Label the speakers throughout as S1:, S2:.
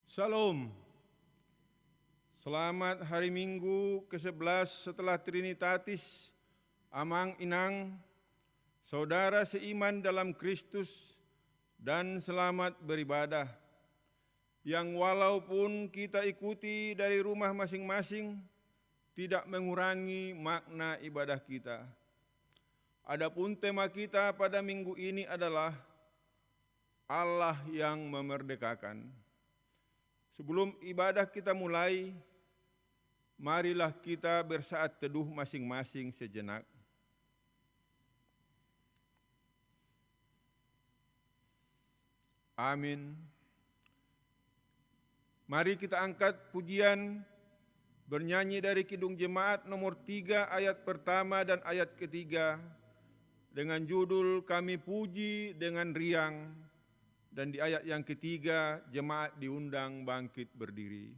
S1: Salam. Selamat hari Minggu ke-11 setelah Trinitatis, Amang Inang, saudara seiman dalam Kristus, dan selamat beribadah, yang walaupun kita ikuti dari rumah masing-masing, tidak mengurangi makna ibadah kita. Adapun tema kita pada minggu ini adalah Allah yang memerdekakan. Sebelum ibadah kita mulai, marilah kita bersaat teduh masing-masing sejenak. Amin. Mari kita angkat pujian bernyanyi dari Kidung Jemaat nomor 3 ayat pertama dan ayat ketiga dengan judul Kami Puji dengan Riang, dan di ayat yang ketiga jemaat diundang bangkit berdiri.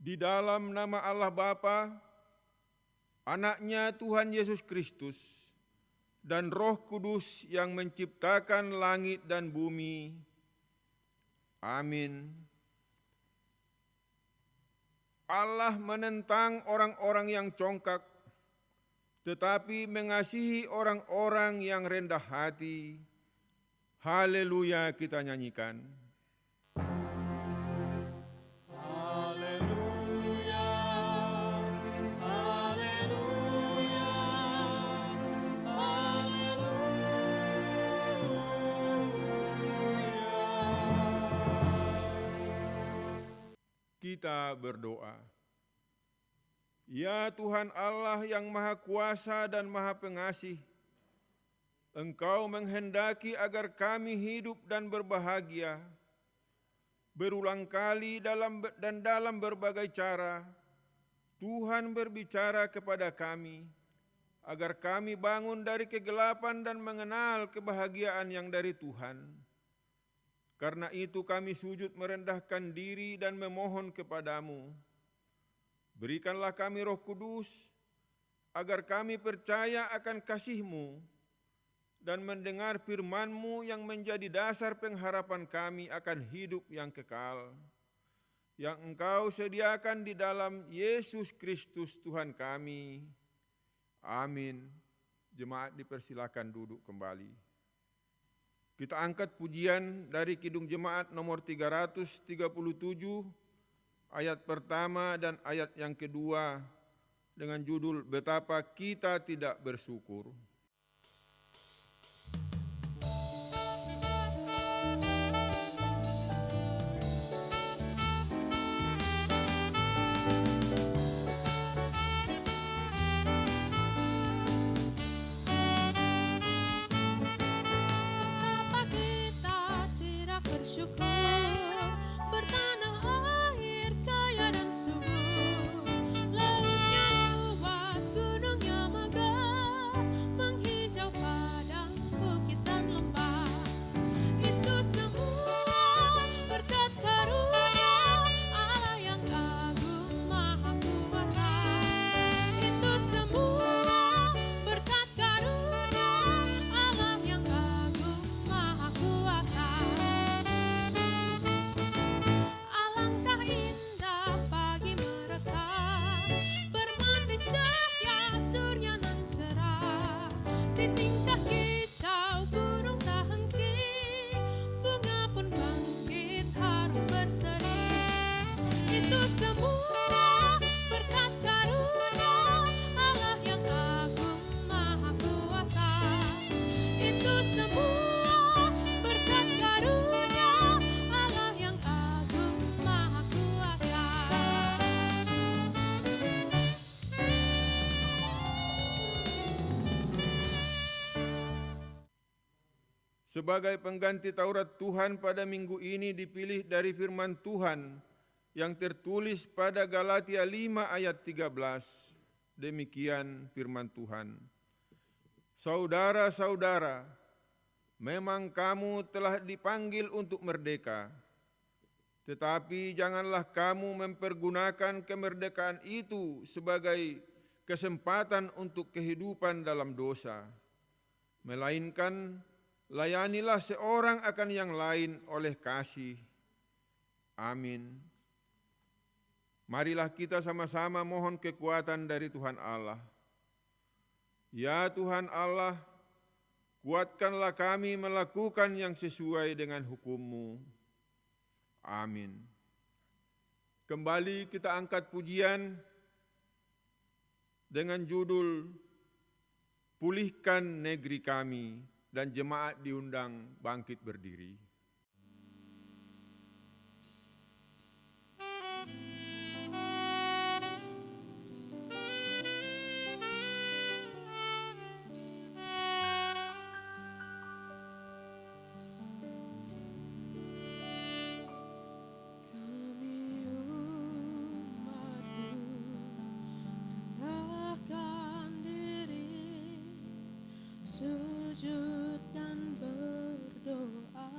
S1: Di dalam nama Allah Bapa, Anaknya Tuhan Yesus Kristus, dan Roh Kudus yang menciptakan langit dan bumi. Amin. Allah menentang orang-orang yang congkak, tetapi mengasihi orang-orang yang rendah hati. Haleluya, kita nyanyikan. Kita berdoa. Ya Tuhan Allah yang Maha Kuasa dan Maha Pengasih, Engkau menghendaki agar kami hidup dan berbahagia. Berulang kali dalam berbagai cara, Tuhan berbicara kepada kami, agar kami bangun dari kegelapan dan mengenal kebahagiaan yang dari Tuhan. Karena itu kami sujud merendahkan diri dan memohon kepadamu. Berikanlah kami Roh Kudus, agar kami percaya akan kasih-Mu dan mendengar firman-Mu yang menjadi dasar pengharapan kami akan hidup yang kekal, yang Engkau sediakan di dalam Yesus Kristus Tuhan kami. Amin. Jemaat dipersilakan duduk kembali. Kita angkat pujian dari Kidung Jemaat nomor 337 ayat pertama dan ayat yang kedua dengan judul Betapa Kita Tidak Bersyukur. Sebagai pengganti Taurat Tuhan pada minggu ini dipilih dari firman Tuhan yang tertulis pada Galatia 5 ayat 13. Demikian firman Tuhan. Saudara-saudara, memang kamu telah dipanggil untuk merdeka, tetapi janganlah kamu mempergunakan kemerdekaan itu sebagai kesempatan untuk kehidupan dalam dosa, melainkan layanilah seorang akan yang lain oleh kasih. Amin. Marilah kita sama-sama mohon kekuatan dari Tuhan Allah. Ya Tuhan Allah, kuatkanlah kami melakukan yang sesuai dengan hukum-Mu. Amin. Kembali kita angkat pujian dengan judul Pulihkan Negeri Kami, dan jemaat diundang bangkit berdiri.
S2: Sujud dan berdoa,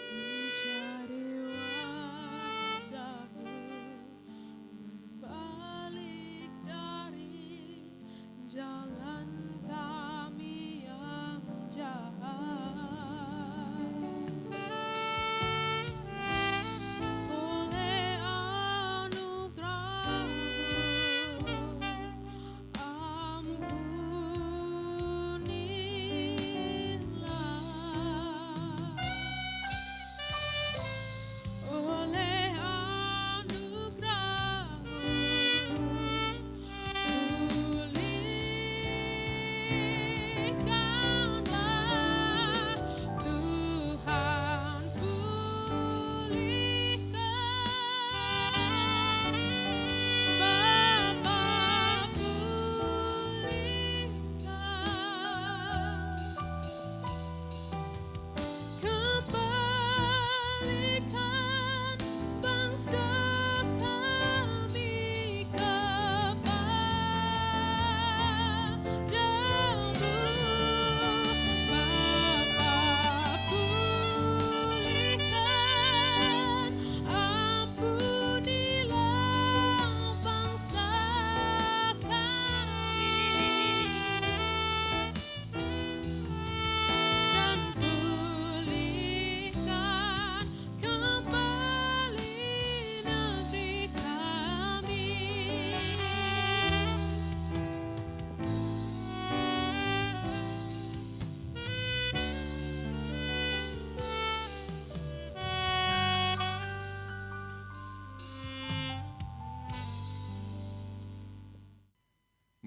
S2: mencari wajah-Mu, berbalik dari jalan kami yang jahat. Oleh anugerah-Mu, ampunilah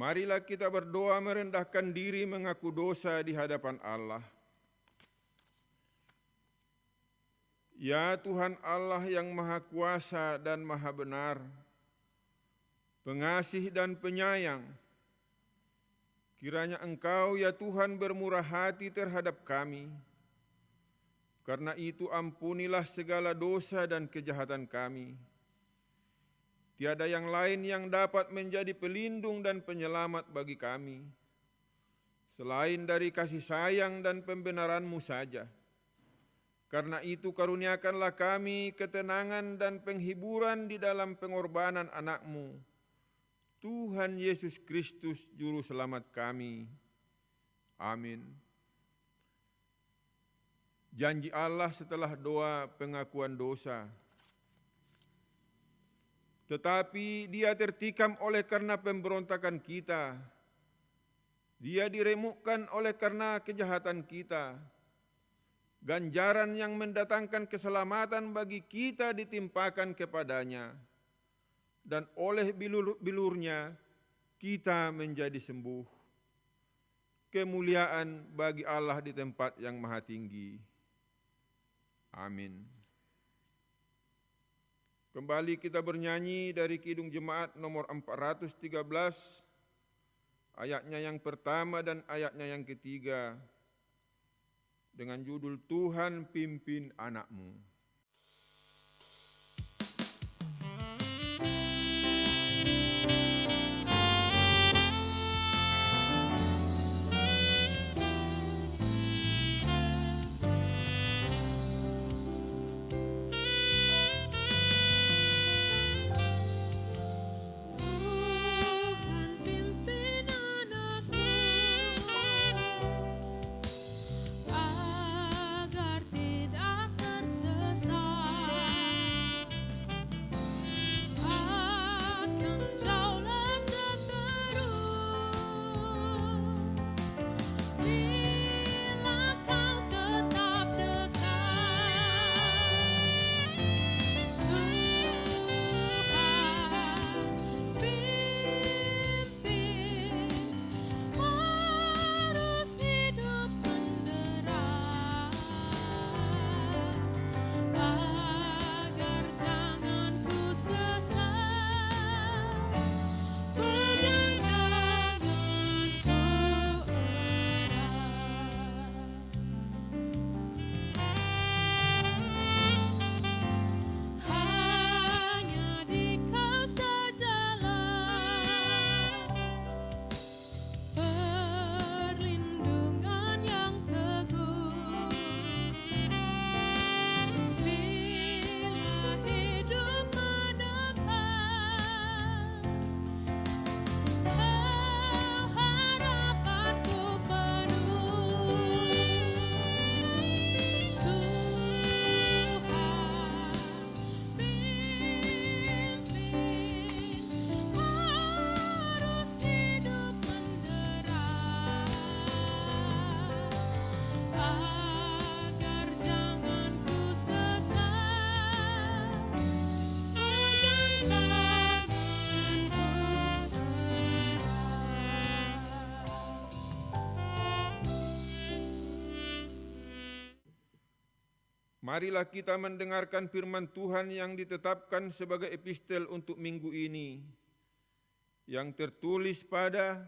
S1: Marilah kita berdoa merendahkan diri mengaku dosa di hadapan Allah. Ya Tuhan Allah yang Maha Kuasa dan Maha Benar, pengasih dan penyayang, kiranya Engkau ya Tuhan bermurah hati terhadap kami. Karena itu ampunilah segala dosa dan kejahatan kami. Tiada yang lain yang dapat menjadi pelindung dan penyelamat bagi kami, selain dari kasih sayang dan pembenaran-Mu saja. Karena itu karuniakanlah kami ketenangan dan penghiburan di dalam pengorbanan anak-Mu, Tuhan Yesus Kristus Juru Selamat kami. Amin. Janji Allah setelah doa pengakuan dosa. Tetapi Dia tertikam oleh karena pemberontakan kita. Dia diremukkan oleh karena kejahatan kita. Ganjaran yang mendatangkan keselamatan bagi kita ditimpakan kepadanya. Dan oleh bilur-bilurnya kita menjadi sembuh. Kemuliaan bagi Allah di tempat yang maha tinggi. Amin. Kembali kita bernyanyi dari Kidung Jemaat nomor 413, ayatnya yang pertama dan ayatnya yang ketiga, dengan judul Tuhan Pimpin Anak-Mu.
S2: Agar tidak
S1: Marilah kita mendengarkan firman Tuhan yang ditetapkan sebagai epistel untuk minggu ini, yang tertulis pada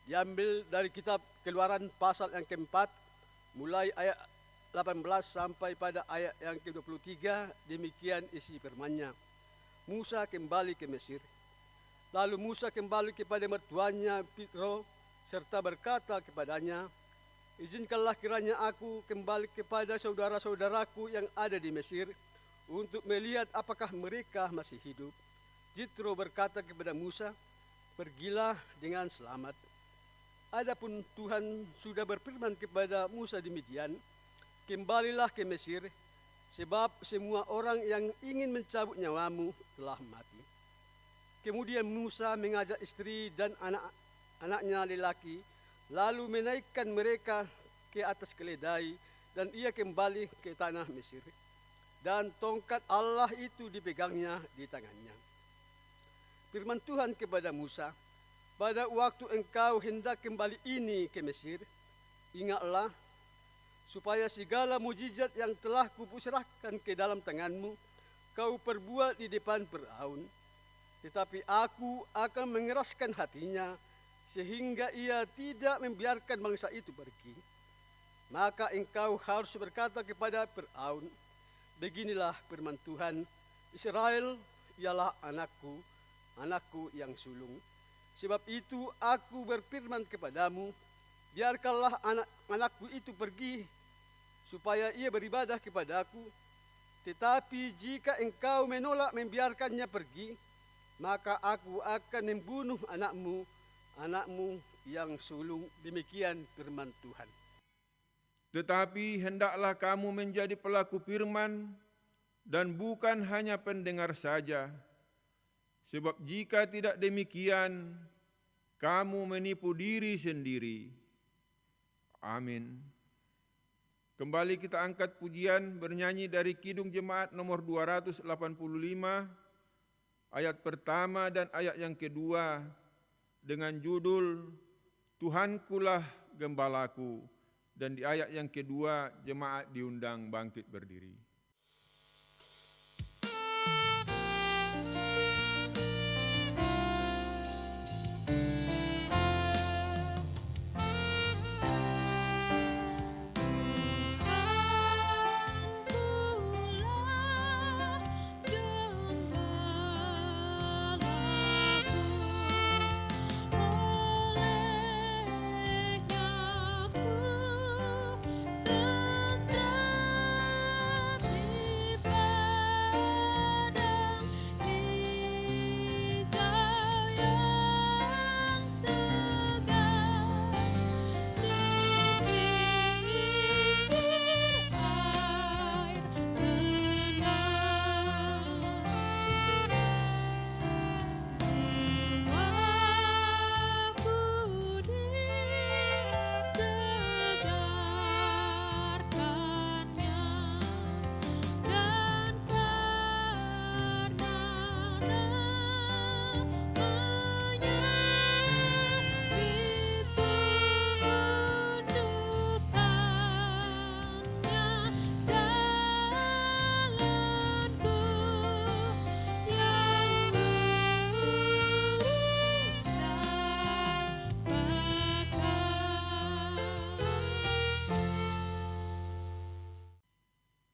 S3: diambil dari kitab Keluaran pasal yang keempat, mulai ayat 18 sampai pada ayat yang ke-23, demikian isi firman-Nya. Musa kembali ke Mesir. Lalu Musa kembali kepada mertuanya Fitro, serta berkata kepadanya, "Izinkanlah kiranya aku kembali kepada saudara-saudaraku yang ada di Mesir, untuk melihat apakah mereka masih hidup." Jitro berkata kepada Musa, "Pergilah dengan selamat." Adapun Tuhan sudah berfirman kepada Musa di Midian, "Kembalilah ke Mesir, sebab semua orang yang ingin mencabut nyawamu telah mati." Kemudian Musa mengajak istri dan anak-anaknya lelaki, lalu menaikkan mereka ke atas keledai, dan ia kembali ke tanah Mesir. Dan tongkat Allah itu dipegangnya di tangannya. Firman Tuhan kepada Musa, pada waktu engkau hendak kembali ini ke Mesir, ingatlah supaya segala mujizat yang telah kuserahkan ke dalam tanganmu, kau perbuat di depan Firaun. Tetapi aku akan mengeraskan hatinya, sehingga ia tidak membiarkan bangsa itu pergi. Maka engkau harus berkata kepada Firaun, beginilah firman Tuhan, Israel ialah anakku, anakku yang sulung. Sebab itu aku berfirman kepadamu, biarkanlah anak-anakku itu pergi, supaya ia beribadah kepadaku. Tetapi jika engkau menolak membiarkannya pergi, maka aku akan membunuh anakmu, anakmu yang sulung. Demikian firman Tuhan.
S1: Tetapi hendaklah kamu menjadi pelaku firman dan bukan hanya pendengar saja. Sebab jika tidak demikian, kamu menipu diri sendiri. Amin. Kembali kita angkat pujian bernyanyi dari Kidung Jemaat nomor 285, ayat pertama dan ayat yang kedua, dengan judul Tuhankulah Gembalaku, dan di ayat yang kedua jemaat diundang bangkit berdiri.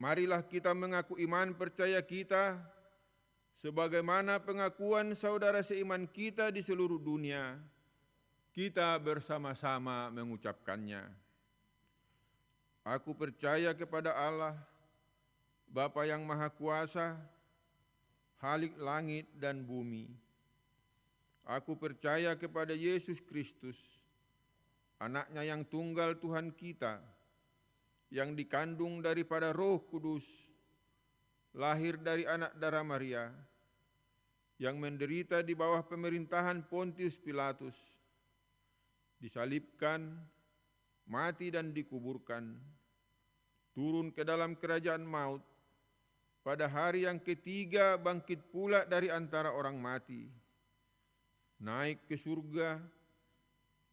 S1: Marilah kita mengaku iman percaya kita, sebagaimana pengakuan saudara seiman kita di seluruh dunia. Kita bersama-sama mengucapkannya. Aku percaya kepada Allah, Bapa yang Maha Kuasa, Khalik langit dan bumi. Aku percaya kepada Yesus Kristus, Anaknya yang tunggal Tuhan kita, yang dikandung daripada Roh Kudus, lahir dari anak darah Maria, yang menderita di bawah pemerintahan Pontius Pilatus, disalibkan, mati dan dikuburkan, turun ke dalam kerajaan maut, pada hari yang ketiga bangkit pula dari antara orang mati, naik ke surga,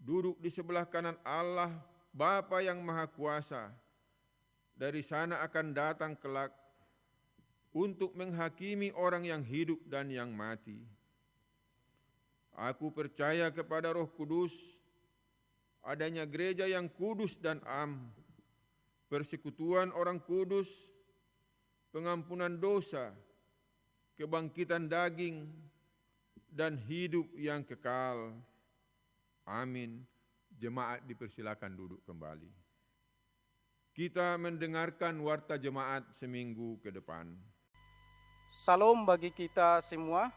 S1: duduk di sebelah kanan Allah Bapa yang Maha Kuasa. Dari sana akan datang kelak untuk menghakimi orang yang hidup dan yang mati. Aku percaya kepada Roh Kudus, adanya gereja yang kudus dan am, persekutuan orang kudus, pengampunan dosa, kebangkitan daging, dan hidup yang kekal. Amin. Jemaat dipersilakan duduk kembali. Kita mendengarkan warta jemaat seminggu ke depan.
S4: Salam bagi kita semua.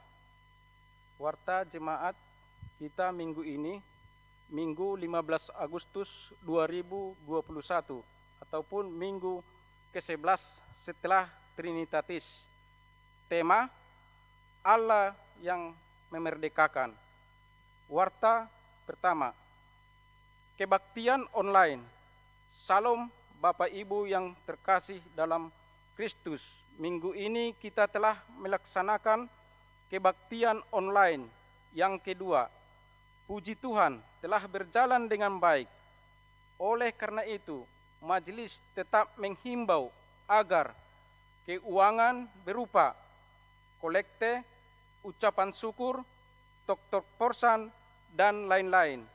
S4: Warta jemaat kita minggu ini, Minggu 15 Agustus 2021, ataupun minggu ke-11 setelah Trinitatis. Tema, Allah yang memerdekakan. Warta pertama, kebaktian online. Salam Bapak Ibu yang terkasih dalam Kristus. Minggu ini kita telah melaksanakan kebaktian online yang kedua puji Tuhan telah berjalan dengan baik. Oleh karena itu, majelis tetap menghimbau agar keuangan berupa kolekte, ucapan syukur, tok-tok porsan, dan lain-lain,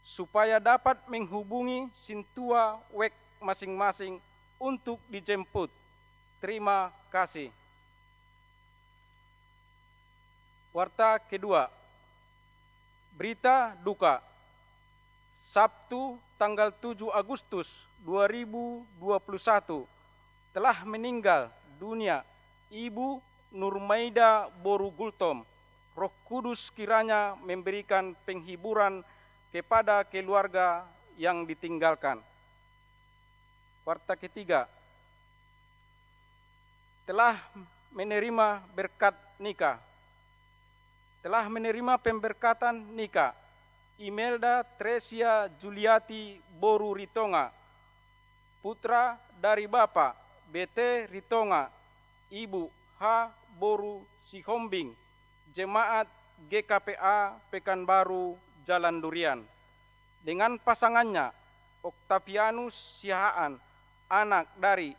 S4: supaya dapat menghubungi sintua wek masing-masing untuk dijemput. Terima kasih. Warta kedua, berita duka. Sabtu tanggal 7 Agustus 2021 telah meninggal dunia Ibu Nurmaida Boru Gultom. Roh Kudus kiranya memberikan penghiburan kepada keluarga yang ditinggalkan. Warta ketiga, telah menerima berkat nikah. Telah menerima pemberkatan nikah Imelda Tresia Juliati Boru Ritonga, putra dari Bapak BT Ritonga, Ibu H. Boru Sihombing, Jemaat GKPA Pekanbaru Jalan Durian, dengan pasangannya Octavianus Sihaan, anak dari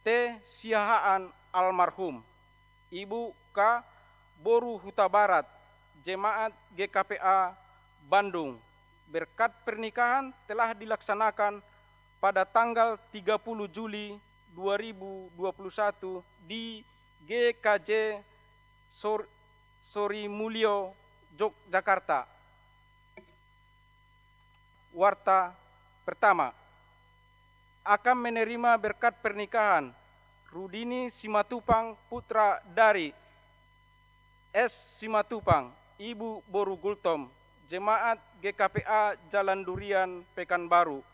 S4: T. Sihaan almarhum, Ibu K. Boru Huta Barat, Jemaat GKPA Bandung. Berkat pernikahan telah dilaksanakan pada tanggal 30 Juli 2021 di GKJ Sorimulyo, Yogyakarta. Warta pertama, akan menerima berkat pernikahan Rudini Simatupang, putra dari S. Simatupang, Ibu Boru Gultom, Jemaat GKPA Jalan Durian Pekanbaru,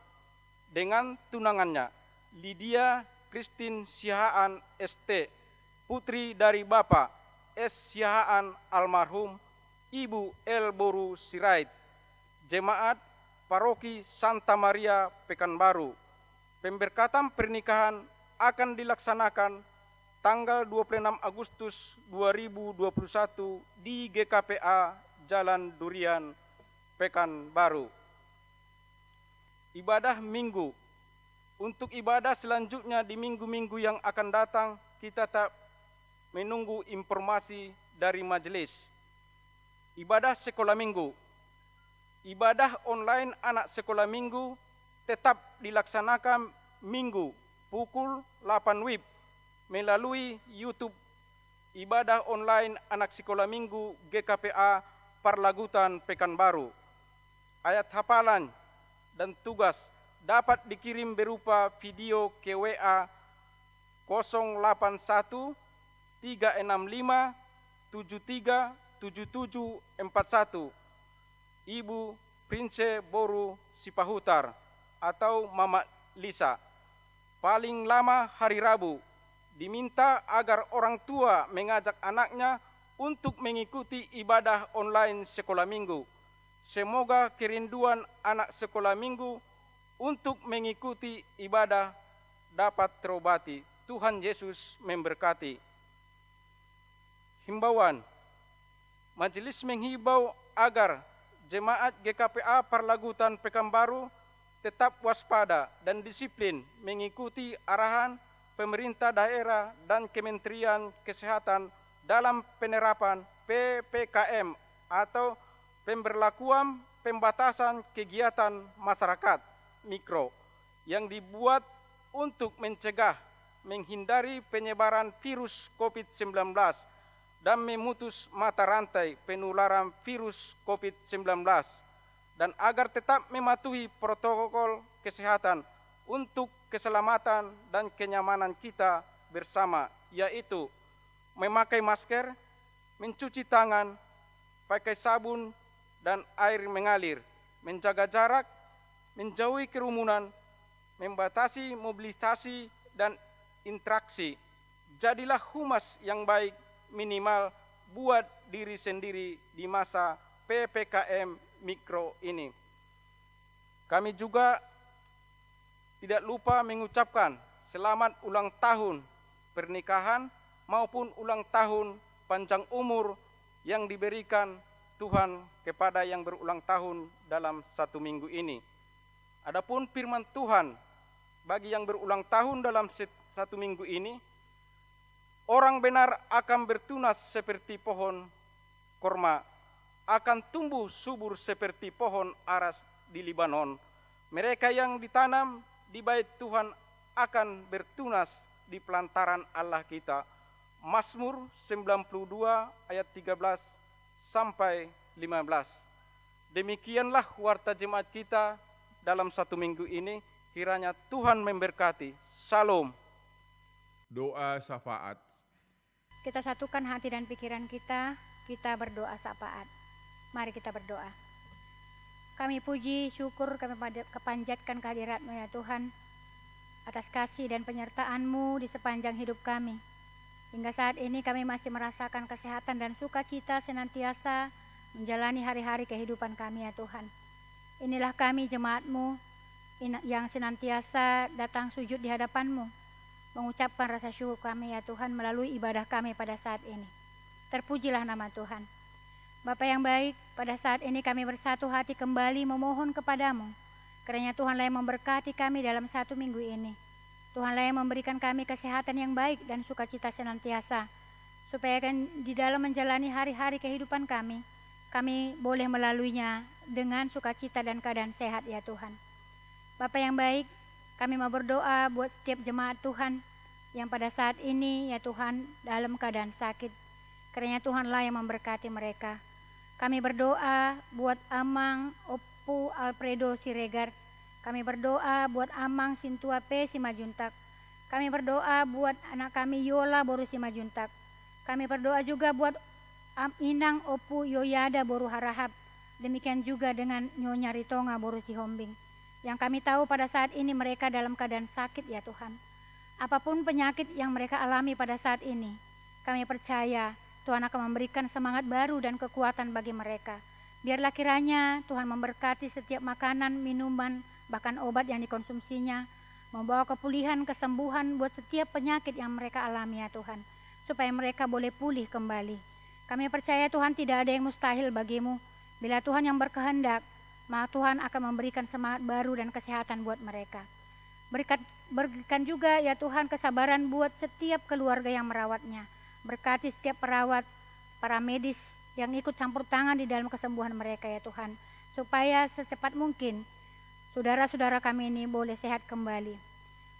S4: dengan tunangannya Lydia Christine Sihaan ST, putri dari Bapak S. Sihaan almarhum, Ibu L. Boru Sirait, Jemaat Paroki Santa Maria Pekanbaru. Pemberkatan pernikahan akan dilaksanakan tanggal 26 Agustus 2021 di GKPA Jalan Durian Pekanbaru. Ibadah minggu. Untuk ibadah selanjutnya di minggu-minggu yang akan datang, kita tak menunggu informasi dari majelis. Ibadah sekolah minggu. Ibadah online anak sekolah minggu tetap dilaksanakan minggu pukul 8 WIB melalui YouTube Ibadah Online Anak Sekolah Minggu GKPA Parlagutan Pekanbaru. Ayat hafalan dan tugas dapat dikirim berupa video ke WA 081 365 737741 Ibu Prince Boru Sipahutar atau Mama Lisa. Paling lama hari Rabu. Diminta agar orang tua mengajak anaknya untuk mengikuti ibadah online sekolah minggu. Semoga kerinduan anak sekolah minggu untuk mengikuti ibadah dapat terobati. Tuhan Yesus memberkati. Himbauan. Majelis menghimbau agar jemaat GKPA Parlagutan Pekanbaru tetap waspada dan disiplin mengikuti arahan pemerintah daerah dan Kementerian Kesehatan dalam penerapan PPKM atau pemberlakuan pembatasan kegiatan masyarakat mikro yang dibuat untuk mencegah, menghindari penyebaran virus COVID-19 dan memutus mata rantai penularan virus COVID-19, dan agar tetap mematuhi protokol kesehatan untuk keselamatan dan kenyamanan kita bersama, yaitu memakai masker, mencuci tangan, pakai sabun dan air mengalir, menjaga jarak, menjauhi kerumunan, membatasi mobilisasi dan interaksi. Jadilah humas yang baik minimal buat diri sendiri di masa PPKM mikro ini. Kami juga tidak lupa mengucapkan selamat ulang tahun pernikahan maupun ulang tahun panjang umur yang diberikan Tuhan kepada yang berulang tahun dalam satu minggu ini. Adapun firman Tuhan bagi yang berulang tahun dalam satu minggu ini, orang benar akan bertunas seperti pohon korma, akan tumbuh subur seperti pohon aras di Libanon. Mereka yang ditanam di bait Tuhan akan bertunas di pelantaran Allah kita. Mazmur 92 ayat 13 sampai 15. Demikianlah warta jemaat kita dalam satu minggu ini. Kiranya Tuhan memberkati. Salam.
S1: Doa syafaat.
S5: Kita satukan hati dan pikiran kita berdoa syafaat. Mari kita berdoa. Kami puji, syukur, kami kepanjatkan kehadirat-Mu ya Tuhan, atas kasih dan penyertaan-Mu di sepanjang hidup kami. Hingga saat ini kami masih merasakan kesehatan dan sukacita senantiasa menjalani hari-hari kehidupan kami ya Tuhan. Inilah kami jemaat-Mu yang senantiasa datang sujud di hadapan-Mu, mengucapkan rasa syukur kami ya Tuhan melalui ibadah kami pada saat ini. Terpujilah nama Tuhan. Bapa yang baik, pada saat ini kami bersatu hati kembali memohon kepadamu, kiranya Tuhanlah yang memberkati kami dalam satu minggu ini. Tuhanlah yang memberikan kami kesehatan yang baik dan sukacita senantiasa, supaya kan di dalam menjalani hari-hari kehidupan kami boleh melaluinya dengan sukacita dan keadaan sehat ya Tuhan. Bapa yang baik, kami mau berdoa buat setiap jemaat Tuhan yang pada saat ini ya Tuhan dalam keadaan sakit. Kiranya Tuhanlah yang memberkati mereka. Kami berdoa buat Amang Opu Alfredo Siregar. Kami berdoa buat Amang Sintua P. Simajuntak. Kami berdoa buat anak kami Yola Boru Simajuntak. Kami berdoa juga buat Inang Opu Yoyada Boru Harahap. Demikian juga dengan Nyonya Ritonga Boru Sihombing. Yang kami tahu pada saat ini mereka dalam keadaan sakit ya Tuhan. Apapun penyakit yang mereka alami pada saat ini, kami percaya Tuhan akan memberikan semangat baru dan kekuatan bagi mereka. Biarlah kiranya Tuhan memberkati setiap makanan, minuman, bahkan obat yang dikonsumsinya, membawa kepulihan, kesembuhan buat setiap penyakit yang mereka alami ya Tuhan, supaya mereka boleh pulih kembali. Kami percaya Tuhan tidak ada yang mustahil bagimu. Bila Tuhan yang berkehendak, maka Tuhan akan memberikan semangat baru dan kesehatan buat mereka. Berikan juga ya Tuhan kesabaran buat setiap keluarga yang merawatnya. Berkati setiap perawat, para medis yang ikut campur tangan di dalam kesembuhan mereka ya Tuhan, supaya secepat mungkin saudara-saudara kami ini boleh sehat kembali.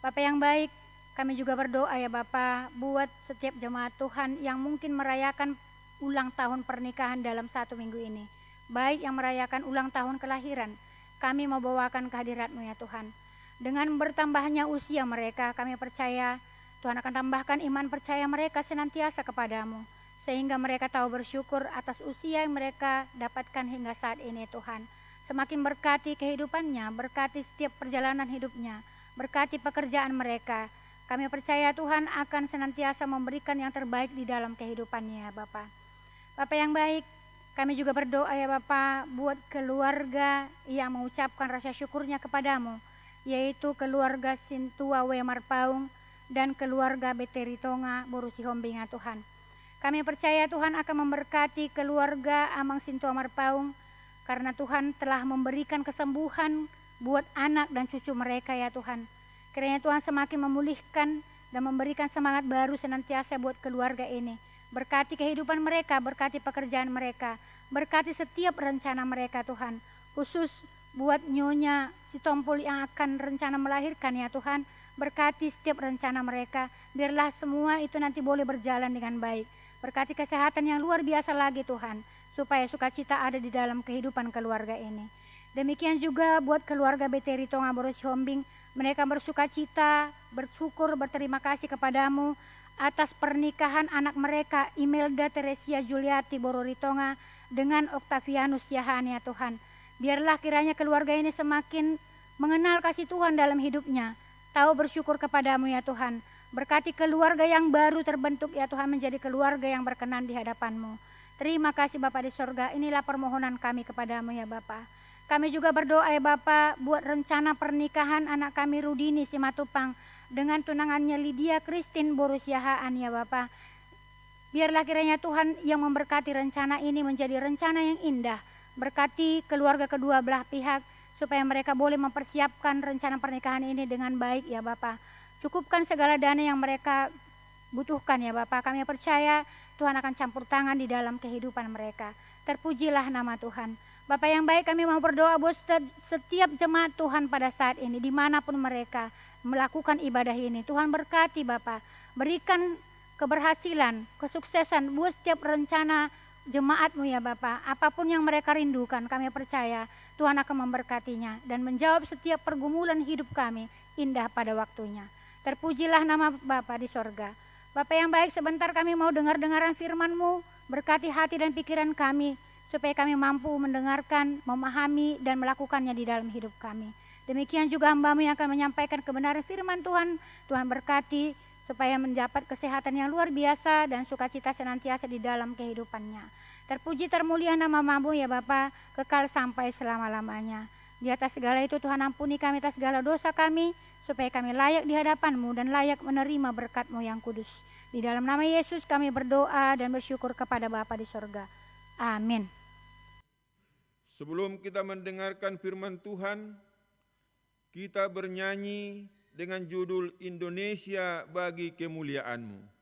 S5: Bapa yang baik, kami juga berdoa ya Bapa buat setiap jemaat Tuhan yang mungkin merayakan ulang tahun pernikahan dalam satu minggu ini. Baik yang merayakan ulang tahun kelahiran, kami mau bawakan kehadirat-Mu ya Tuhan. Dengan bertambahnya usia mereka, kami percaya Tuhan akan tambahkan iman percaya mereka senantiasa kepadamu, sehingga mereka tahu bersyukur atas usia yang mereka dapatkan hingga saat ini Tuhan. Semakin berkati kehidupannya, berkati setiap perjalanan hidupnya, berkati pekerjaan mereka. Kami percaya Tuhan akan senantiasa memberikan yang terbaik di dalam kehidupannya ya Bapa. Bapa yang baik, kami juga berdoa ya Bapa buat keluarga yang mengucapkan rasa syukurnya kepadamu, yaitu keluarga Sintua Wemar Paung dan keluarga Beteri Tonga Boru Sihombing ya Tuhan. Kami percaya Tuhan akan memberkati keluarga Amang Sintua Marpaung, karena Tuhan telah memberikan kesembuhan buat anak dan cucu mereka ya Tuhan. Kiranya Tuhan semakin memulihkan dan memberikan semangat baru senantiasa buat keluarga ini. Berkati kehidupan mereka, berkati pekerjaan mereka, berkati setiap rencana mereka Tuhan. Khusus buat Nyonya Sitompul yang akan rencana melahirkan ya Tuhan. Berkati setiap rencana mereka, biarlah semua itu nanti boleh berjalan dengan baik. Berkati kesehatan yang luar biasa lagi Tuhan, supaya sukacita ada di dalam kehidupan keluarga ini. Demikian juga buat keluarga Beteri Tonga Boru Sihombing, mereka bersukacita, bersyukur, berterima kasih kepadamu atas pernikahan anak mereka Imelda Teresia Juliati Boru Ritonga dengan Octavianus Yahani ya Tuhan. Biarlah kiranya keluarga ini semakin mengenal kasih Tuhan dalam hidupnya, tahu bersyukur kepadamu ya Tuhan. Berkati keluarga yang baru terbentuk ya Tuhan menjadi keluarga yang berkenan di hadapan-Mu. Terima kasih Bapa di sorga, inilah permohonan kami kepadamu ya Bapa. Kami juga berdoa ya Bapa buat rencana pernikahan anak kami Rudini Simatupang dengan tunangannya Lydia Christine Boru Siahaan ya Bapa. Biarlah kiranya Tuhan yang memberkati rencana ini menjadi rencana yang indah. Berkati keluarga kedua belah pihak supaya mereka boleh mempersiapkan rencana pernikahan ini dengan baik ya Bapa. Cukupkan segala dana yang mereka butuhkan ya Bapa. Kami percaya Tuhan akan campur tangan di dalam kehidupan mereka. Terpujilah nama Tuhan. Bapak yang baik, kami mau berdoa buat setiap jemaat Tuhan pada saat ini, dimanapun mereka melakukan ibadah ini. Tuhan berkati Bapak, berikan keberhasilan, kesuksesan buat setiap rencana jemaat-Mu ya Bapak. Apapun yang mereka rindukan, kami percaya Tuhan akan memberkatinya dan menjawab setiap pergumulan hidup kami indah pada waktunya. Terpujilah nama Bapa di sorga. Bapak yang baik, sebentar kami mau dengar-dengaran firman-Mu, berkati hati dan pikiran kami, supaya kami mampu mendengarkan, memahami, dan melakukannya di dalam hidup kami. Demikian juga hamba-Mu yang akan menyampaikan kebenaran firman Tuhan. Tuhan berkati supaya mendapat kesehatan yang luar biasa dan sukacita senantiasa di dalam kehidupannya. Terpuji termulia nama-Mu ya Bapa, kekal sampai selama-lamanya. Di atas segala itu Tuhan ampuni kami atas segala dosa kami, supaya kami layak di hadapan-Mu dan layak menerima berkat-Mu yang kudus. Di dalam nama Yesus kami berdoa dan bersyukur kepada Bapa di sorga. Amin.
S1: Sebelum kita mendengarkan firman Tuhan, kita bernyanyi dengan judul Indonesia bagi kemuliaan-Mu.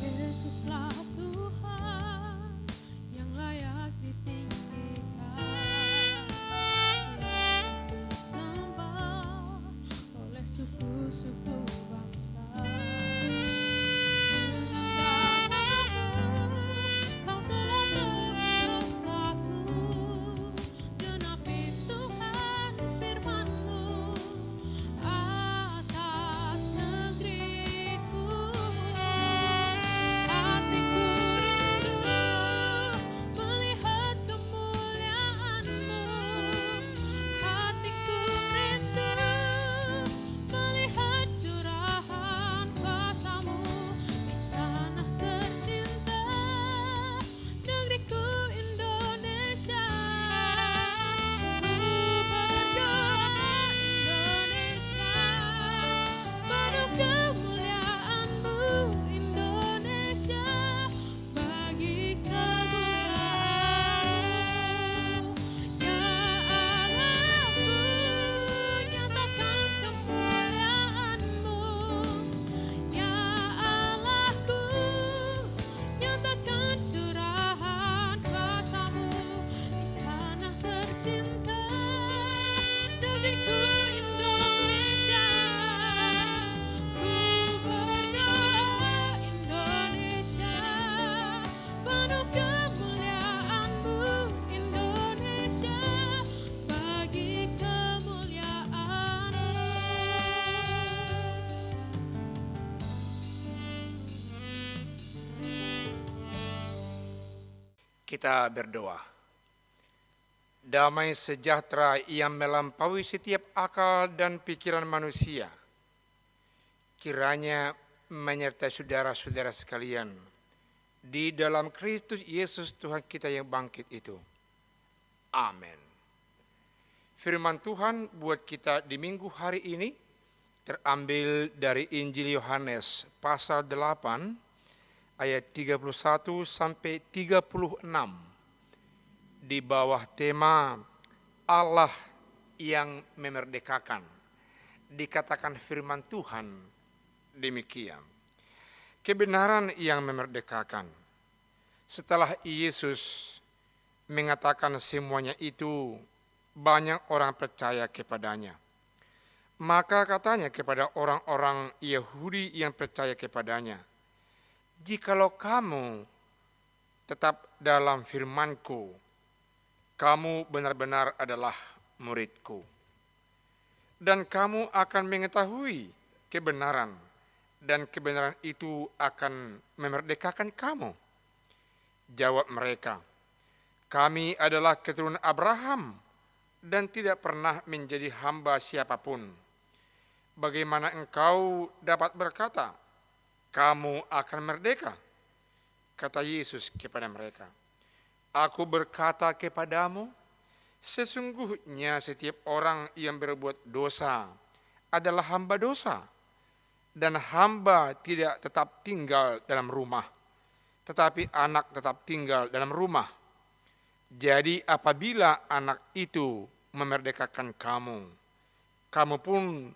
S2: Yesuslah Tuhan yang layak ditinggikan, layak disembah oleh suku-suku bangsa. Kau telah tebus dosaku, genapi Tuhan firman-Mu atas negeriku. Hatiku rindu melihat kemuliaan-Mu. Hatiku rindu melihat curahan kuasa-Mu di tanah tercinta, negeriku Indonesia. Ku berdoa Indonesia, penuh kemuliaan-Mu Indonesia, bagi kemuliaan-Mu. Ya Allahku, nyatakan kemuliaan-Mu. Ya Allahku, nyatakan curahan kuasa-Mu di tanah tercinta, negeriku Indonesia. Ku berdoa Indonesia, penuh kemuliaan-Mu Indonesia, bagi kemuliaan-Mu.
S6: Kita berdoa. Damai sejahtera yang melampaui setiap akal dan pikiran manusia, kiranya menyertai saudara-saudara sekalian di dalam Kristus Yesus Tuhan kita yang bangkit itu. Amin. Firman Tuhan buat kita di minggu hari ini terambil dari Injil Yohanes pasal 8 ayat 31 sampai 36 di bawah tema Allah yang memerdekakan. Dikatakan firman Tuhan demikian. Kebenaran yang memerdekakan. Setelah Yesus mengatakan semuanya itu, banyak orang percaya kepadanya. Maka katanya kepada orang-orang Yahudi yang percaya kepadanya, "Jikalau kamu tetap dalam firman-Ku, kamu benar-benar adalah murid-Ku. Dan kamu akan mengetahui kebenaran, dan kebenaran itu akan memerdekakan kamu." Jawab mereka, "Kami adalah keturunan Abraham dan tidak pernah menjadi hamba siapapun. Bagaimana engkau dapat berkata, kamu akan merdeka. Kata Yesus kepada mereka, Aku berkata kepadamu, sesungguhnya setiap orang yang berbuat dosa adalah hamba dosa, dan hamba tidak tetap tinggal dalam rumah, tetapi anak tetap tinggal dalam rumah. Jadi apabila anak itu memerdekakan kamu, kamu pun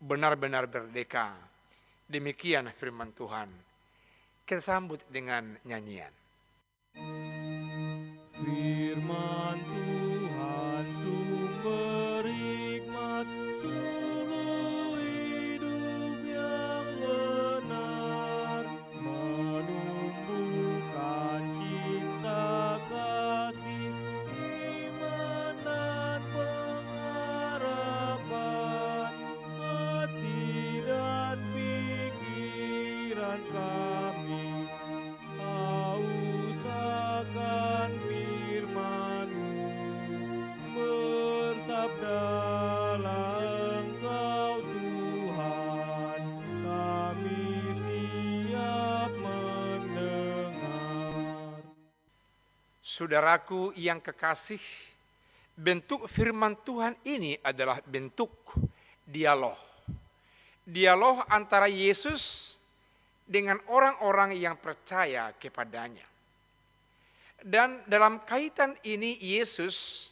S6: benar-benar merdeka. Demikian firman Tuhan. Kita sambut dengan nyanyian.
S7: Firman Tuhan sumber hikmat, suluh hidup yang benar, menumbuhkan cinta kasih, iman dan pengharapan, hati dan pikiran kami haus akan firman-Mu. Bersabdalah Engkau Tuhan, kami siap mendengar.
S6: Saudaraku yang kekasih, bentuk firman Tuhan ini adalah bentuk dialog. Dialog antara Yesus dengan orang-orang yang percaya kepadanya. Dan dalam kaitan ini Yesus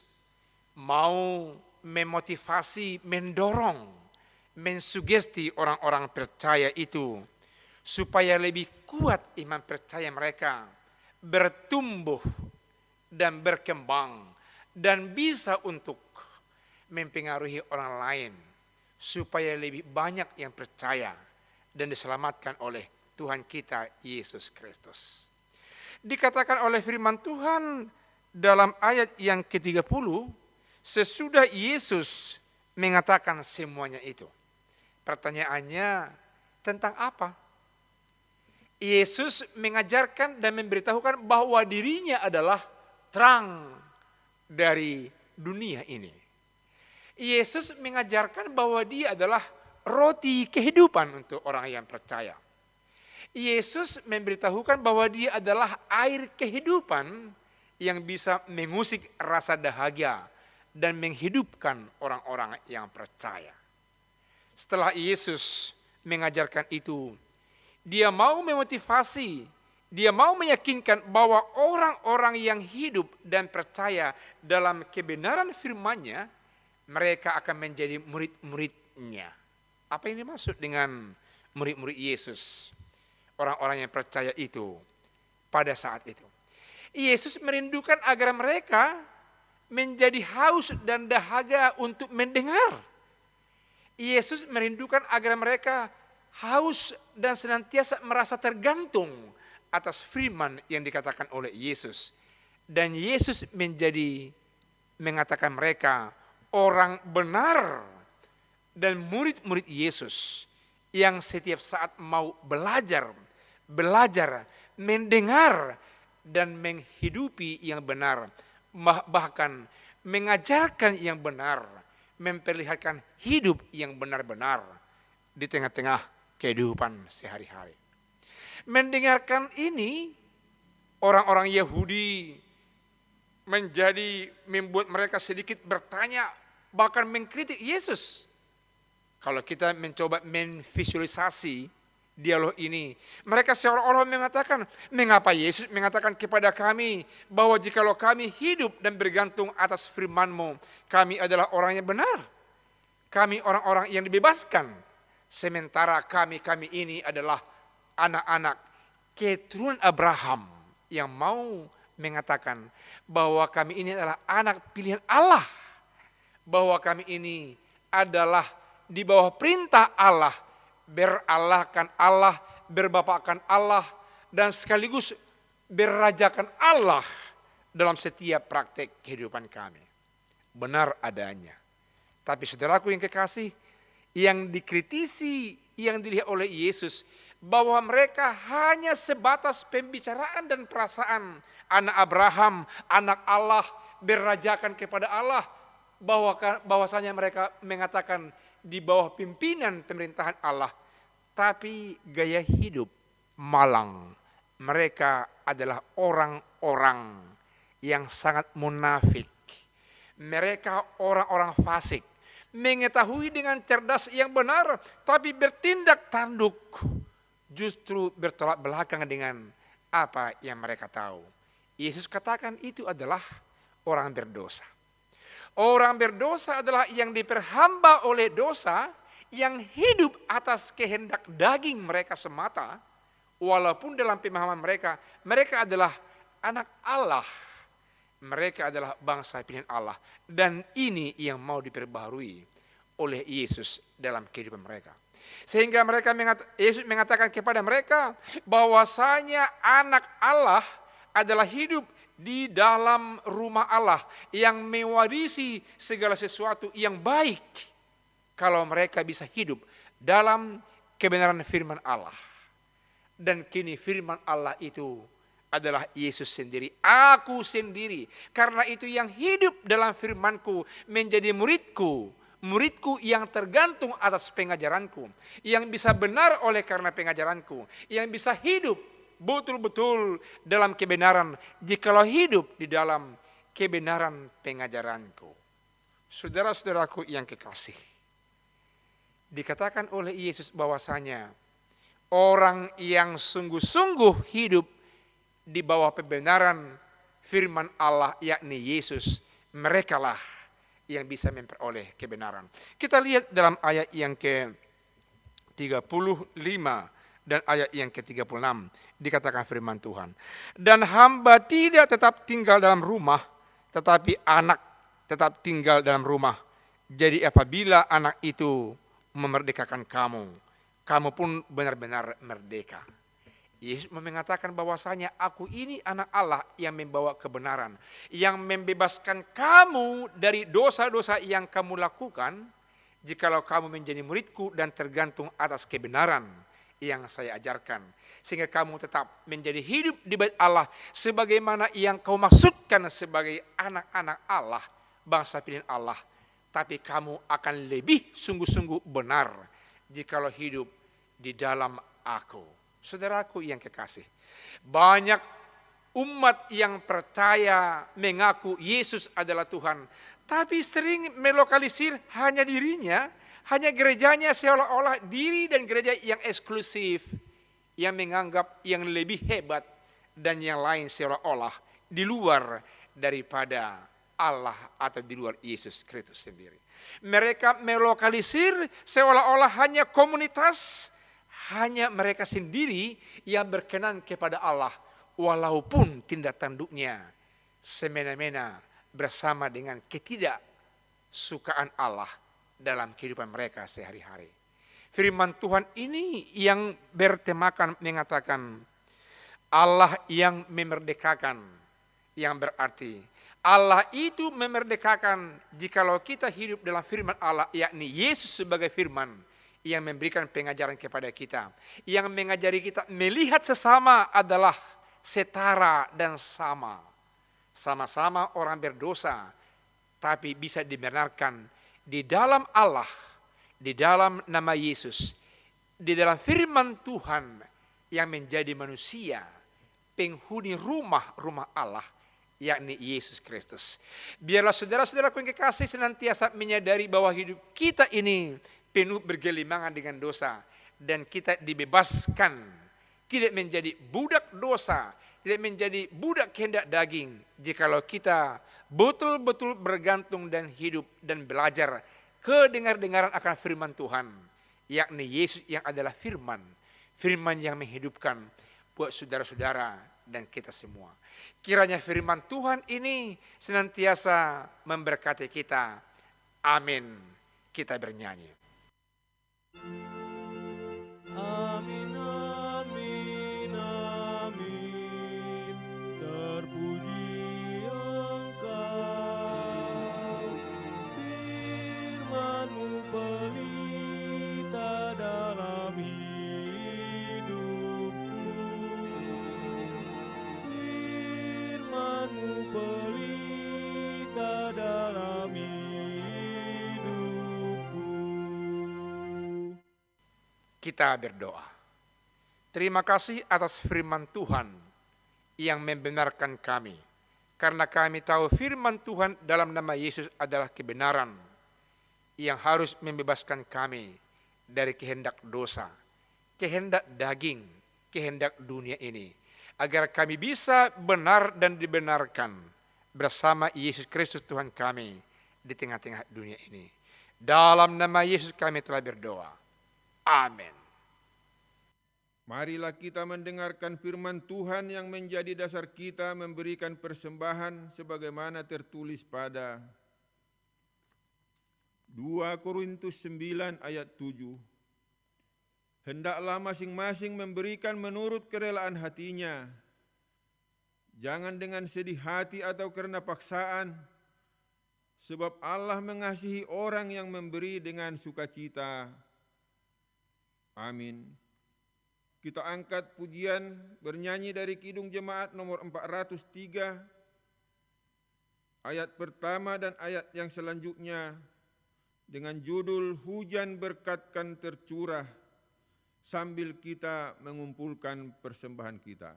S6: mau memotivasi, mendorong, mensugesti orang-orang percaya itu supaya lebih kuat iman percaya mereka, bertumbuh dan berkembang dan bisa untuk mempengaruhi orang lain supaya lebih banyak yang percaya dan diselamatkan oleh Tuhan kita Yesus Kristus. Dikatakan oleh firman Tuhan dalam ayat yang ke-30, sesudah Yesus mengatakan semuanya itu. Pertanyaannya tentang apa? Yesus mengajarkan dan memberitahukan bahwa dirinya adalah terang dari dunia ini. Yesus mengajarkan bahwa dia adalah roti kehidupan untuk orang yang percaya. Yesus memberitahukan bahwa dia adalah air kehidupan yang bisa mengusik rasa dahaga dan menghidupkan orang-orang yang percaya. Setelah Yesus mengajarkan itu, dia mau memotivasi, dia mau meyakinkan bahwa orang-orang yang hidup dan percaya dalam kebenaran firman-Nya, mereka akan menjadi murid-murid-Nya. Apa yang dimaksud dengan murid-murid Yesus? Orang-orang yang percaya itu pada saat itu. Yesus merindukan agar mereka menjadi haus dan dahaga untuk mendengar. Yesus merindukan agar mereka haus dan senantiasa merasa tergantung atas firman yang dikatakan oleh Yesus. Dan Yesus mengatakan mereka orang benar dan murid-murid Yesus yang setiap saat mau belajar, mendengar dan menghidupi yang benar, bahkan mengajarkan yang benar, memperlihatkan hidup yang benar-benar di tengah-tengah kehidupan sehari-hari. Mendengarkan ini, orang-orang Yahudi membuat mereka sedikit bertanya, bahkan mengkritik Yesus. Kalau kita mencoba memvisualisasi dialog ini, mereka seolah-olah mengatakan, mengapa Yesus mengatakan kepada kami bahwa jikalau kami hidup dan bergantung atas firman-Mu, kami adalah orang yang benar, kami orang-orang yang dibebaskan, sementara kami ini adalah anak-anak keturunan Abraham yang mau mengatakan bahwa kami ini adalah anak pilihan Allah, bahwa kami ini adalah di bawah perintah Allah, beralahkan Allah, berbapakan Allah, dan sekaligus berrajakan Allah dalam setiap praktek kehidupan kami. Benar adanya. Tapi saudaraku yang kekasih, yang dikritisi, yang dilihat oleh Yesus, bahwa mereka hanya sebatas pembicaraan dan perasaan anak Abraham, anak Allah, berrajakan kepada Allah, bahwasanya mereka mengatakan di bawah pimpinan pemerintahan Allah, tapi gaya hidup malang. Mereka adalah orang-orang yang sangat munafik. Mereka orang-orang fasik. Mengetahui dengan cerdas yang benar, tapi bertindak tanduk. Justru bertolak belakang dengan apa yang mereka tahu. Yesus katakan itu adalah orang berdosa. Orang berdosa adalah yang diperhamba oleh dosa, yang hidup atas kehendak daging mereka semata, walaupun dalam pemahaman mereka, mereka adalah anak Allah. Mereka adalah bangsa pilihan Allah. Dan ini yang mau diperbaharui oleh Yesus dalam kehidupan mereka. Sehingga Yesus mengatakan kepada mereka bahwasanya anak Allah adalah hidup di dalam rumah Allah yang mewarisi segala sesuatu yang baik kalau mereka bisa hidup dalam kebenaran firman Allah. Dan kini firman Allah itu adalah Yesus sendiri, aku sendiri. Karena itu yang hidup dalam firman-Ku menjadi muridku, muridku yang tergantung atas pengajaranku, yang bisa benar oleh karena pengajaranku, yang bisa hidup betul-betul dalam kebenaran jikalau hidup di dalam kebenaran pengajaranku. Saudara-saudaraku yang kekasih, dikatakan oleh Yesus bahwasanya orang yang sungguh-sungguh hidup di bawah pembenaran firman Allah, yakni Yesus, merekalah yang bisa memperoleh kebenaran. Kita lihat dalam ayat yang ke-35 dan ayat yang ke-36, dikatakan firman Tuhan. Dan hamba tidak tetap tinggal dalam rumah, tetapi anak tetap tinggal dalam rumah. Jadi apabila anak itu memerdekakan kamu, kamu pun benar-benar merdeka. Yesus mengatakan bahwasanya aku ini anak Allah yang membawa kebenaran, yang membebaskan kamu dari dosa-dosa yang kamu lakukan, jikalau kamu menjadi muridku dan tergantung atas kebenaran yang saya ajarkan. Sehingga kamu tetap menjadi hidup di bait Allah sebagaimana yang kau maksudkan sebagai anak-anak Allah, bangsa pilihan Allah. Tapi kamu akan lebih sungguh-sungguh benar jikalau hidup di dalam aku. Saudaraku yang kekasih, banyak umat yang percaya mengaku Yesus adalah Tuhan, tapi sering melokalisir hanya dirinya, hanya gerejanya seolah-olah diri dan gereja yang eksklusif, yang menganggap yang lebih hebat dan yang lain seolah-olah di luar daripada Allah atau di luar Yesus Kristus sendiri. Mereka melokalisir seolah-olah hanya komunitas, hanya mereka sendiri yang berkenan kepada Allah, walaupun tindak tanduknya semena-mena bersama dengan ketidaksukaan Allah dalam kehidupan mereka sehari-hari. Firman Tuhan ini yang bertemakan mengatakan Allah yang memerdekakan, yang berarti Allah itu memerdekakan jikalau kita hidup dalam firman Allah, yakni Yesus sebagai firman yang memberikan pengajaran kepada kita, yang mengajari kita melihat sesama adalah setara dan sama. Sama-sama orang berdosa, tapi bisa dibenarkan di dalam Allah, di dalam nama Yesus, di dalam firman Tuhan yang menjadi manusia, penghuni rumah Allah, yakni Yesus Kristus. Biarlah saudara-saudaraku yang kekasih senantiasa menyadari bahwa hidup kita ini penuh bergelimangan dengan dosa, dan kita dibebaskan tidak menjadi budak dosa, tidak menjadi budak kehendak daging, jikalau kita betul-betul bergantung dan hidup dan belajar kedengar-dengaran akan firman Tuhan, yakni Yesus yang adalah firman yang menghidupkan buat saudara-saudara dan kita semua. Kiranya firman Tuhan ini senantiasa memberkati kita. Amin. Kita bernyanyi.
S7: Amin, amin, amin. Terpuji Engkau, firman-Mu pelita dalam hidupku. Firman-Mu pelita dalam hidupku.
S6: Kita berdoa. Terima kasih atas firman Tuhan yang membenarkan kami. Karena kami tahu firman Tuhan dalam nama Yesus adalah kebenaran yang harus membebaskan kami dari kehendak dosa, kehendak daging, kehendak dunia ini. Agar kami bisa benar dan dibenarkan bersama Yesus Kristus Tuhan kami di tengah-tengah dunia ini. Dalam nama Yesus kami telah berdoa. Amin.
S1: Marilah kita mendengarkan firman Tuhan yang menjadi dasar kita memberikan persembahan sebagaimana tertulis pada 2 Korintus 9 ayat 7. Hendaklah masing-masing memberikan menurut kerelaan hatinya, jangan dengan sedih hati atau karena paksaan, sebab Allah mengasihi orang yang memberi dengan sukacita. Amin. Kita angkat pujian bernyanyi dari Kidung Jemaat nomor 403, ayat pertama dan ayat yang selanjutnya dengan judul Hujan Berkat Kan Tercurah, sambil kita mengumpulkan persembahan kita.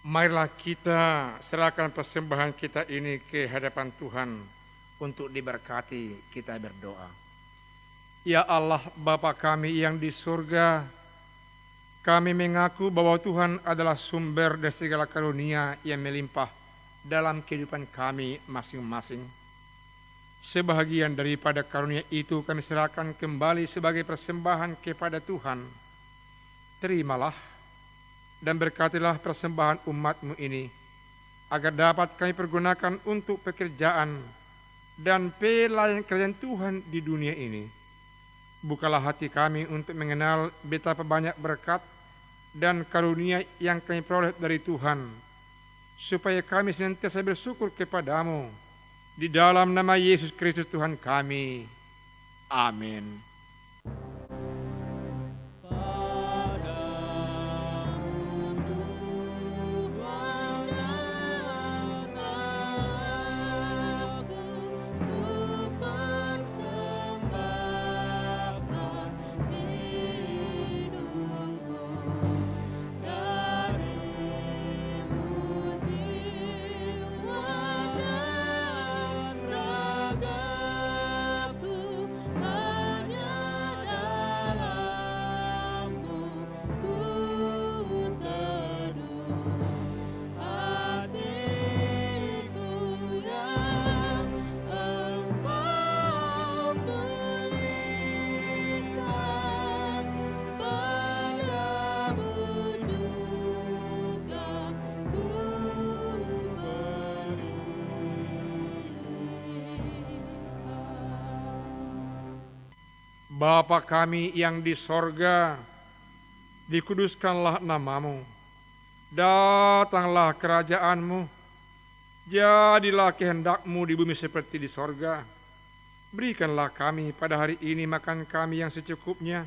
S6: Marilah kita serahkan persembahan kita ini ke hadapan Tuhan untuk diberkati. Kita berdoa. Ya Allah, Bapa kami yang di surga, kami mengaku bahwa Tuhan adalah sumber dari segala karunia yang melimpah dalam kehidupan kami masing-masing. Sebahagian daripada karunia itu kami serahkan kembali sebagai persembahan kepada Tuhan. Terimalah dan berkatilah persembahan umat-Mu ini, agar dapat kami pergunakan untuk pekerjaan dan pelayanan kerajaan Tuhan di dunia ini. Bukalah hati kami untuk mengenal betapa banyak berkat dan karunia yang kami peroleh dari Tuhan, supaya kami senantiasa bersyukur kepadamu. Di dalam nama Yesus Kristus Tuhan kami. Amin.
S2: Ragaku hanya
S6: Bapa kami yang di sorga, dikuduskanlah namamu, datanglah kerajaanmu, jadilah kehendakmu di bumi seperti di sorga. Berikanlah kami pada hari ini makan kami yang secukupnya,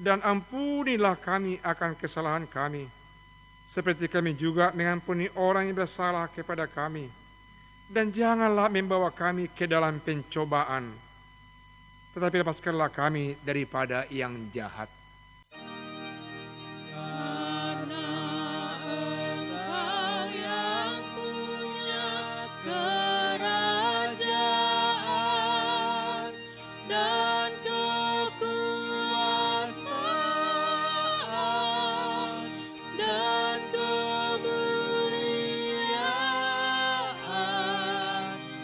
S6: dan ampunilah kami akan kesalahan kami, seperti kami juga mengampuni orang yang bersalah kepada kami. Dan janganlah membawa kami ke dalam pencobaan, tetapi lepaskanlah kami daripada yang jahat.
S2: Karena Engkau yang punya kerajaan dan kekuasaan dan kemuliaan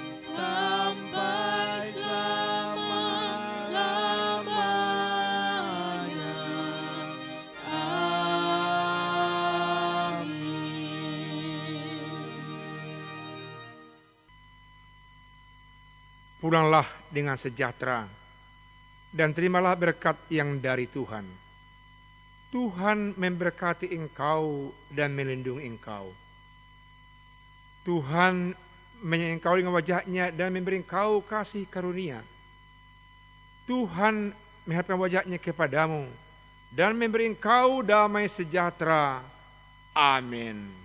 S2: sampai selama-lamanya.
S6: Pulanglah dengan sejahtera, dan terimalah berkat yang dari Tuhan. Tuhan memberkati engkau dan melindungi engkau. Tuhan menyayang engkau dengan wajahnya dan memberi engkau kasih karunia. Tuhan menghadapkan wajahnya kepadamu dan memberi engkau damai sejahtera. Amin.
S2: Amin, amin, amin.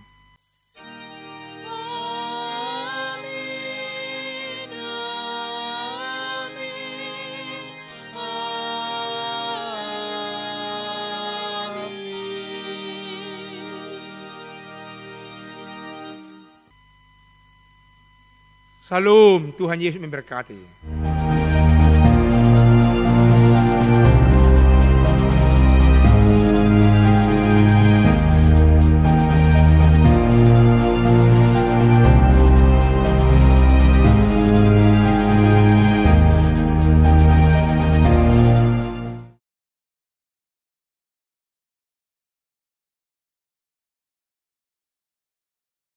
S6: Salam, Tuhan Yesus memberkati.